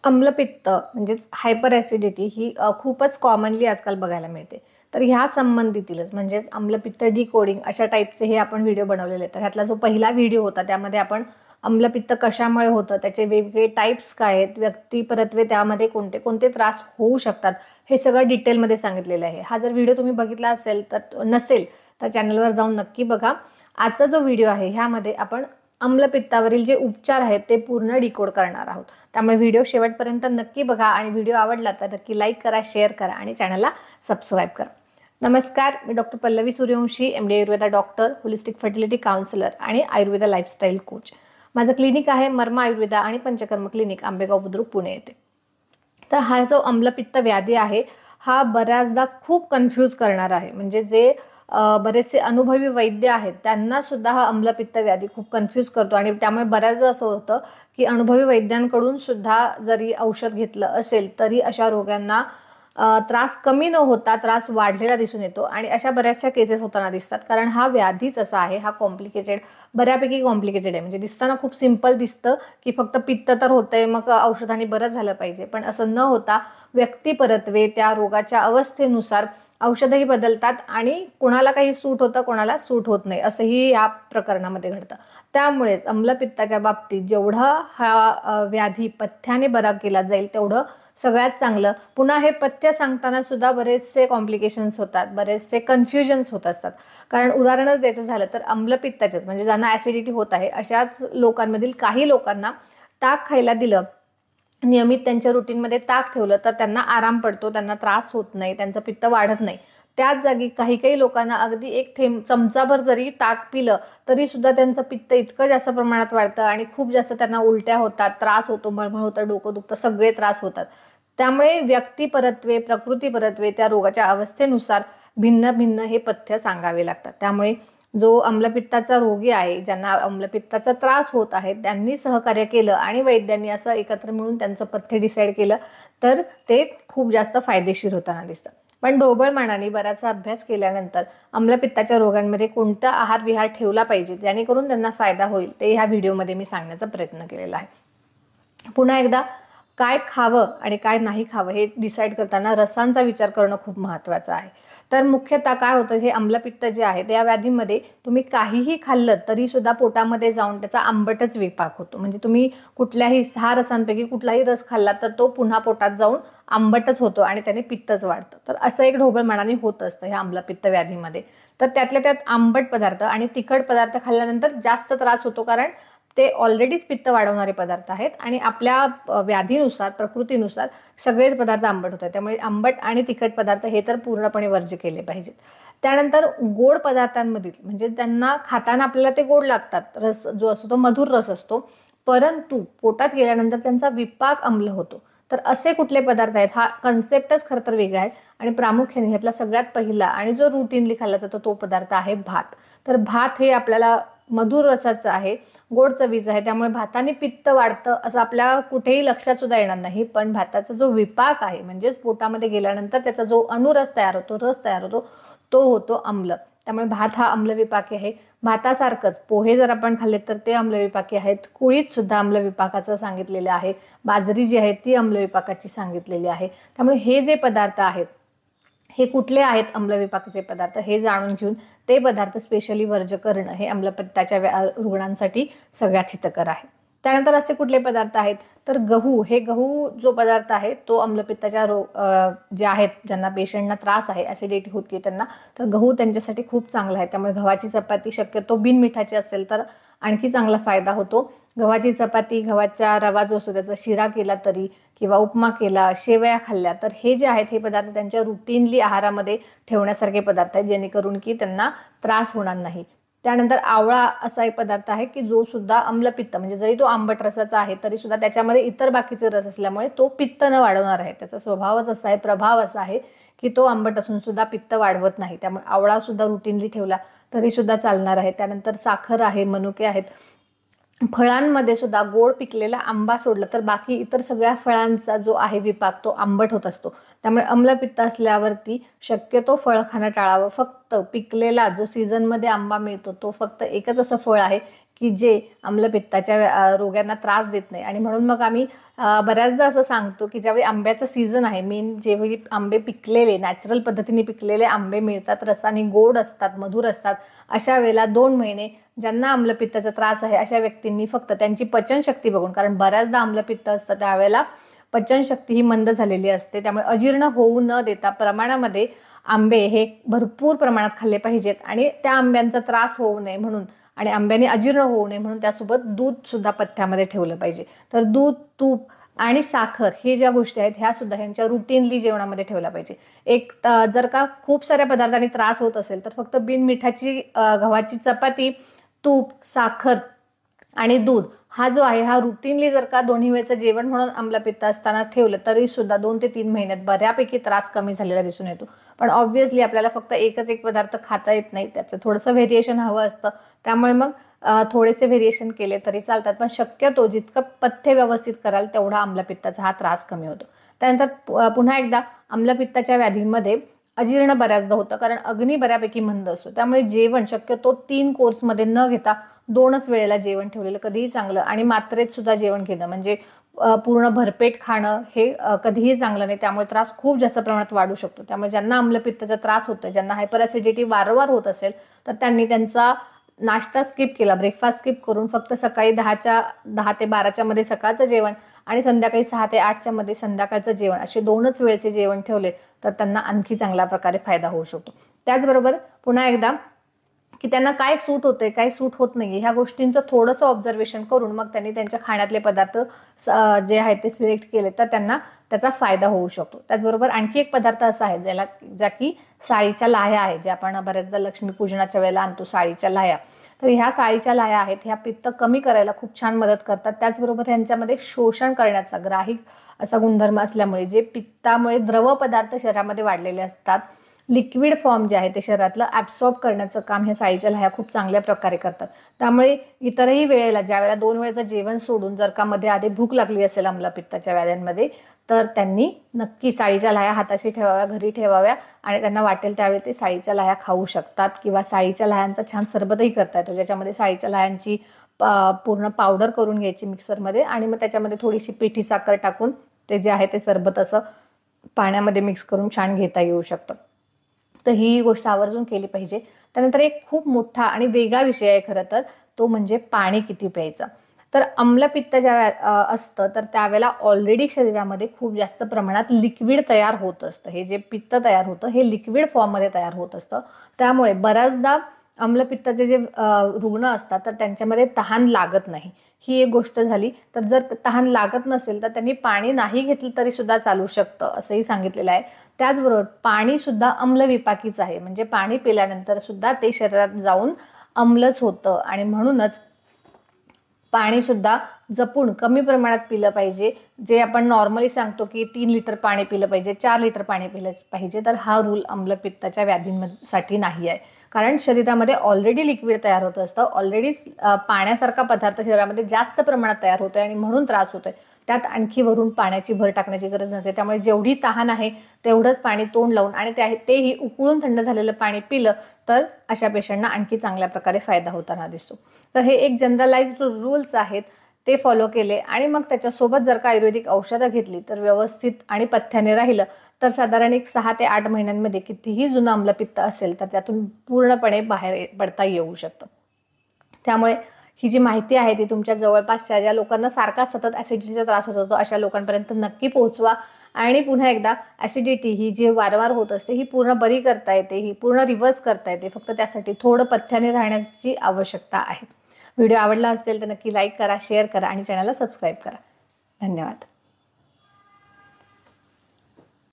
आम्लपित्त म्हणजेच hyper acidity ही खूपच commonly आजकाल बघायला मिळते. तर ह्या संबंधितीलच म्हणजेच आम्लपित्त डिकोडिंग अशा टाईपचे हे आपण व्हिडिओ बनवलेले आहेत. तर ह्यातला जो पहिला व्हिडिओ होता त्यामध्ये आपण आम्लपित्त कशामुळे होतं, त्याचे वेगवेगळे टाईप्स काय आहेत, व्यक्तिपरत्वे त्यामध्ये कोणते कोणते त्रास होऊ शकतात, हे सगळं डिटेलमध्ये सांगितलेलं आहे. हा जर व्हिडिओ तुम्ही बघितला नसेल तर चॅनलवर जाऊन नक्की बघा. आजचा जो व्हिडिओ आहे ह्यामध्ये आपण आम्लपित्तावरील जे उपचार आहेत ते पूर्ण डिकोड करणार आहोत. त्यामुळे व्हिडिओ शेवटपर्यंत नक्की बघा आणि व्हिडिओ आवडला तर नक्की लाईक करा, शेअर करा आणि चॅनलला सबस्क्राईब करा. नमस्कार, मी doctor Pallavi Suryavanshi, MD Ayurveda doctor, holistic fertility counsellor आणि आयुर्वेदा लाईफस्टाईल कोच. माझं क्लिनिक आहे मर्मा आयुर्वेदा आणि पंचकर्म क्लिनिक, आंबेगाव बुद्रुक, पुणे येथे. तर हा जो आम्लपित्त व्याधी आहे हा बऱ्याचदा खूप कन्फ्यूज करणारा आहे. म्हणजे जे बरेचसे अनुभवी वैद्य आहेत त्यांना सुद्धा हा आम्लपित्त व्याधी खूप कन्फ्यूज करतो आणि त्यामुळे बऱ्याचदा असं होतं की अनुभवी वैद्यांकडून सुद्धा जरी औषध घेतलं असेल तरी अशा रोग्यांना त्रास कमी न होता त्रास वाढलेला दिसून येतो आणि अशा बऱ्याचशा केसेस होताना दिसतात. कारण हा व्याधीच असा आहे, हा बऱ्यापैकी कॉम्प्लिकेटेड आहे. म्हणजे दिसताना खूप सिंपल दिसतं की फक्त पित्त तर होतंय मग औषधाने बरं झालं पाहिजे, पण असं न होता व्यक्तिपरत्वे त्या रोगाच्या अवस्थेनुसार औषधही बदलतात आणि कोणाला काही सूट होतं, कोणाला सूट होत नाही, असंही या प्रकरणामध्ये घडतं. त्यामुळेच आम्लपित्ताच्या बाबतीत जेवढा हा व्याधी पथ्याने बरा केला जाईल तेवढं सगळ्यात चांगलं. पुन्हा हे पथ्य सांगताना सुद्धा बरेचसे कॉम्प्लिकेशन्स होतात, बरेचसे कन्फ्युजन्स होत असतात. कारण उदाहरणच द्यायचं झालं तर आम्लपित्ताचेच म्हणजे ज्यांना ॲसिडिटी होत आहे अशाच लोकांमधील काही लोकांना ताक खायला दिलं, नियमित त्यांच्या रुटीनमध्ये ताक ठेवलं तर त्यांना आराम पडतो, त्यांना त्रास होत नाही, त्यांचं पित्त वाढत नाही. त्याच जागी काही लोकांना अगदी एक चमचाभर जरी ताक पिलं तरी सुद्धा त्यांचं पित्त इतकं जास्त प्रमाणात वाढतं आणि खूप जास्त त्यांना उलट्या होतात, त्रास होतो, मळमळ होतं, डोकं दुखतं, सगळे त्रास होतात. त्यामुळे व्यक्तिपरत्वे, प्रकृतीपरत्वे त्या रोगाच्या अवस्थेनुसार भिन्न भिन्न हे पथ्य सांगावे लागतात. त्यामुळे जो आम्लपित्ताचा रोगी आहे, ज्यांना आम्लपित्ताचा त्रास होत आहे, त्यांनी सहकार्य केलं आणि वैद्यांनी असं एकत्र मिळून त्यांचं पथ्य डिसाईड केलं तर ते खूप जास्त फायदेशीर होताना दिसतं. पण ढोबळमानाने बराचसा अभ्यास केल्यानंतर आम्लपित्ताच्या रोगांमध्ये कोणता आहार विहार ठेवला पाहिजे जेणेकरून त्यांना फायदा होईल ते ह्या व्हिडिओमध्ये मी सांगण्याचा प्रयत्न केलेला आहे. पुन्हा एकदा, काय खावं आणि काय नाही खावं हे डिसाईड करताना रसांचा विचार करणं खूप महत्त्वाचं आहे. तर मुख्यतः काय होतं, हे आम्लपित्त जे आहे त्या व्याधीमध्ये तुम्ही काहीही खाल्लं तरी सुद्धा पोटामध्ये जाऊन त्याचा आंबटच विपाक होतो. म्हणजे तुम्ही कुठल्याही 6 रसांपैकी कुठलाही रस खाल्ला तर तो पुन्हा पोटात जाऊन आंबटच होतो आणि त्याने पित्तच वाढतं. तर असं एक ढोबळमानाने होत असतं ह्या आम्लपित्त व्याधीमध्ये. तर त्यातल्या त्यात आंबट पदार्थ आणि तिखट पदार्थ खाल्ल्यानंतर जास्त त्रास होतो, कारण ते ऑलरेडीच पित्त वाढवणारे पदार्थ आहेत आणि आपल्या व्याधीनुसार, प्रकृतीनुसार सगळेच पदार्थ आंबट होतात. त्यामुळे आंबट आणि तिखट पदार्थ हे तर पूर्णपणे वर्ज्य केले पाहिजेत. त्यानंतर गोड पदार्थांमधील म्हणजे त्यांना खाताना आपल्याला ते गोड लागतात, रस जो असतो तो मधुर रस असतो, परंतु पोटात गेल्यानंतर त्यांचा विपाक आम्ल होतो. तर असे कुठले पदार्थ आहेत, हा कन्सेप्टच खरं तर वेगळा आहे आणि प्रामुख्याने ह्यातला सगळ्यात पहिला आणि जो रुटीनली खाल्ला जातो तो पदार्थ आहे भात. तर भात हे आपल्याला मधुर रसाचं आहे, गोड चवीचं आहे, त्यामुळे भाताने पित्त वाढतं असं आपल्या कुठेही लक्षात सुद्धा येणार नाही. पण भाताचा जो विपाक आहे म्हणजेच पोटामध्ये गेल्यानंतर त्याचा जो अणुरस तयार होतो, रस तयार होतो, तो होतो आम्ल. त्यामुळे भात हा आम्लविपाकी आहे. भातासारखंच पोहे जर आपण खाल्ले तर ते आम्लविपाकी आहेत. कुळीत सुद्धा आम्लविपाकाचं सांगितलेलं आहे. बाजरी जी आहे ती आम्लविपाकाची सांगितलेली आहे. त्यामुळे हे जे पदार्थ आहेत हे कुठले आहेत आम्लविपाकाचे पदार्थ हे जाणून घेऊन ते पदार्थ स्पेशली वर्ज्य करणं हे आम्लपित्ताच्या रुग्णांसाठी सगळ्यात हितकर आहे. त्यानंतर असे कुठले पदार्थ आहेत तर गहू जो पदार्थ आहे तो आम्लपित्ताच्या जे आहेत ज्यांना पेशंटना त्रास आहे, ॲसिडिटी होती त्यांना, तर गहू त्यांच्यासाठी खूप चांगला आहे. त्यामुळे गव्हाची चपाती शक्यतो बिनमिठाची असेल तर आणखी चांगला फायदा होतो. गव्हाची चपाती, गव्हाचा रवा जो असतो त्याचा शिरा केला तरी किंवा उपमा केला, शेवया खाल्ल्या तर हे जे आहेत हे पदार्थ त्यांच्या रुटीनली आहारामध्ये ठेवण्यासारखे पदार्थ आहेत जेणेकरून की त्यांना त्रास होणार नाही. त्यानंतर आवळा असा एक पदार्थ आहे की जो सुद्धा आम्लपित्त म्हणजे जरी तो आंबट रसाचा आहे तरी सुद्धा त्याच्यामध्ये इतर बाकीचे रस असल्यामुळे तो पित्त न वाढवणार आहे. त्याचा स्वभावच असा आहे, प्रभाव असा आहे की तो आंबट असून सुद्धा पित्त वाढवत नाही. त्यामुळे आवळा सुद्धा रुटीनली ठेवला तरी सुद्धा चालणार आहे. त्यानंतर साखर आहे, मनुके आहेत. फळांमध्ये सुद्धा गोड पिकलेला आंबा सोडला तर बाकी इतर सगळ्या फळांचा जो आहे विपाक तो आंबट होत असतो. त्यामुळे आम्लपित्त असल्यावरती शक्यतो फळ खाणं टाळावं. फक्त पिकलेला जो सीझनमध्ये आंबा मिळतो तो फक्त एकच असं फळ आहे की जे आम्लपित्ताच्या रोग्यांना त्रास देत नाही. आणि म्हणून मग आम्ही बऱ्याचदा असं सांगतो की ज्यावेळी आंब्याचा सीझन आहे, मेन जेवेळी आंबे पिकलेले नॅचरल पद्धतीने पिकलेले आंबे मिळतात, रसाने गोड असतात, मधुर असतात, अशा वेळेला 2 महिने ज्यांना आम्लपित्ताचा त्रास आहे अशा व्यक्तींनी फक्त त्यांची पचनशक्ती बघून, कारण बऱ्याचदा आम्लपित्त असतं त्यावेळेला पचनशक्ती ही मंद झालेली असते, त्यामुळे अजीर्ण होऊ न देता प्रमाणामध्ये आंबे हे भरपूर प्रमाणात खाल्ले पाहिजेत. आणि त्या आंब्यांचा त्रास होऊ नये म्हणून आणि आंब्याने अजीर्ण होऊ नये म्हणून त्यासोबत दूध सुद्धा पथ्यामध्ये ठेवलं पाहिजे. तर दूध, तूप आणि साखर हे ज्या गोष्टी आहेत ह्या सुद्धा ह्यांच्या रुटीनली जेवणामध्ये ठेवला पाहिजे. जर का खूप साऱ्या पदार्थांनी त्रास होत असेल तर फक्त बिनमिठाची गव्हाची चपाती, तूप, साखर आणि दूध हा जो आहे हा रुटीनली जर का दोन्ही वेळचं जेवण म्हणून आम्लपित्त असताना ठेवलं तरी सुद्धा 2 ते 3 महिन्यात बऱ्यापैकी त्रास कमी झालेला दिसून येतो. पण ऑब्व्हियसली आपल्याला फक्त एकच एक पदार्थ खाता येत नाही, त्याचं थोडंसं व्हेरिएशन हवं असतं. त्यामुळे मग थोडेसे व्हेरिएशन केले तरी चालतात, पण शक्यतो जितकं पथ्य व्यवस्थित कराल तेवढा आम्लपित्ताचा हा त्रास कमी होतो. त्यानंतर पुन्हा एकदा आम्लपित्ताच्या व्याधींमध्ये अजीर्ण बऱ्याचदा होतं, कारण अग्नी बऱ्यापैकी मंद असतो. त्यामुळे जेवण शक्यतो 3 कोर्समध्ये न घेता 2च वेळेला जेवण ठेवलेलं कधीही चांगलं. आणि मात्रेत सुद्धा जेवण घेणं म्हणजे पूर्ण भरपेट खाणं हे कधीही चांगलं नाही, त्यामुळे त्रास खूप जास्त प्रमाणात वाढू शकतो. त्यामुळे ज्यांना आम्लपित्ताचा त्रास होतोय, ज्यांना हायपर ॲसिडिटी वारंवार होत असेल तर त्यांनी त्यांचा नाश्ता स्किप केला, ब्रेकफास्ट स्किप करून फक्त सकाळी 10 ते 12च्या मध्ये सकाळचं जेवण आणि संध्याकाळी 6 ते 8च्या मध्ये संध्याकाळचं जेवण असे 2च वेळचे जेवण ठेवले तर त्यांना आणखी चांगल्या प्रकारे फायदा होऊ शकतो. त्याचबरोबर पुन्हा एकदा की त्यांना काय सूट होतंय, काय सूट होत नाही ह्या गोष्टींचं थोडंसं ऑब्झर्वेशन करून मग त्यांनी त्यांच्या खाण्यातले पदार्थ जे आहेत ते सिलेक्ट केले तर त्यांना त्याचा फायदा होऊ शकतो. त्याचबरोबर आणखी एक पदार्थ असा आहे ज्या की साळीच्या लाह्या आहेत, जे आपण बऱ्याचदा लक्ष्मीपूजनाच्या वेळेला आणतो साळीच्या लाह्या. तर ह्या साळीच्या लाह्या आहेत, ह्या पित्त कमी करायला खूप छान मदत करतात. त्याचबरोबर ह्यांच्यामध्ये शोषण करण्याचा ग्राहिक असा गुणधर्म असल्यामुळे जे पित्तामुळे द्रव पदार्थ शरीरामध्ये वाढलेले असतात, लिक्विड फॉर्म जे आहे ते शरीरातलं ॲब्सॉर्ब करण्याचं काम ह्या साळीच्या लाह्या खूप चांगल्या प्रकारे करतात. त्यामुळे इतरही वेळेला ज्यावेळेला 2 वेळेचं जेवण सोडून जर का मध्ये आधी भूक लागली असेल आम्लपित्ताच्या व्याध्यांमध्ये तर त्यांनी नक्की साळीच्या लाह्या हाताशी ठेवाव्या, घरी ठेवाव्या आणि त्यांना वाटेल त्यावेळी ते साळीच्या लाह्या खाऊ शकतात. किंवा साळीच्या लाह्यांचा छान सरबतही करता येतो, ज्याच्यामध्ये साळीच्या लाह्यांची पूर्ण पावडर करून घ्यायची मिक्सरमध्ये आणि मग त्याच्यामध्ये थोडीशी पिठी साखर टाकून ते जे आहे ते सरबत असं पाण्यामध्ये मिक्स करून छान घेता येऊ शकतं. तर ही गोष्ट आवर्जून केली पाहिजे. त्यानंतर एक खूप मोठा आणि वेगळा विषय आहे खरं तर, तो म्हणजे पाणी किती प्यायचं. तर आम्लपित्त ज्या असतं तर त्यावेळेला ऑलरेडी शरीरामध्ये खूप जास्त प्रमाणात लिक्विड तयार होत असतं. हे जे पित्त तयार होतं हे लिक्विड फॉर्ममध्ये तयार होत असतं. त्यामुळे बऱ्याचदा आम्लपित्ताचे जे रुग्ण असतात तर त्यांच्यामध्ये तहान लागत नाही, ही एक गोष्ट झाली. तर जर तहान लागत नसेल तर त्यांनी पाणी नाही घेतलं तरी सुद्धा चालू शकतं असंही सांगितलेलं आहे. त्याचबरोबर पाणी सुद्धा अम्लविपाकीच आहे, म्हणजे पाणी पिल्यानंतर सुद्धा ते शरीरात जाऊन अम्लच होतं आणि म्हणूनच पाणी सुद्धा जपून कमी प्रमाणात पिलं पाहिजे. जे आपण नॉर्मली सांगतो की 3 लिटर पाणी पिलं पाहिजे, 4 लिटर पाणी पिलं पाहिजे, तर हा रूल आम्लपित्ताच्या व्याधींसाठी नाही आहे. कारण शरीरामध्ये ऑलरेडी लिक्विड तयार होत असतं, ऑलरेडी पाण्यासारखा पदार्थ शरीरामध्ये जास्त प्रमाणात तयार होतोय आणि म्हणून त्रास होतोय. त्यात आणखी वरून पाण्याची भर टाकण्याची गरज नसते. त्यामुळे जेवढी तहान आहे तेवढंच पाणी तोंड लावून आणि तेही उकळून थंड झालेलं पाणी पिलं तर अशा पेशंटना आणखी चांगल्या प्रकारे फायदा होताना दिसतो. तर हे एक जनरलाइज्ड रूल्स आहेत, ते फॉलो केले आणि मग त्याच्यासोबत जर का आयुर्वेदिक औषधं घेतली तर व्यवस्थित आणि पथ्याने राहिलं तर साधारण एक 6 ते 8 महिन्यांमध्ये कितीही जुनं आम्लपित्त असेल तर त्यातून पूर्णपणे बाहेर पडता येऊ शकतं. त्यामुळे ही जी माहिती आहे ती तुमच्या जवळपासच्या ज्या लोकांना सारखा सतत ॲसिडिटीचा त्रास होत होतो अशा लोकांपर्यंत नक्की पोहोचवा. आणि पुन्हा एकदा ॲसिडिटी ही जी वारंवार होत असते ही पूर्ण बरी करता येते, ही पूर्ण रिव्हर्स करता येते. फक्त त्यासाठी थोडं पथ्याने राहण्याची आवश्यकता आहे. व्हिडिओ आवडला असेल तर नक्की लाईक करा, शेअर करा आणि चॅनलला सबस्क्राईब करा. धन्यवाद.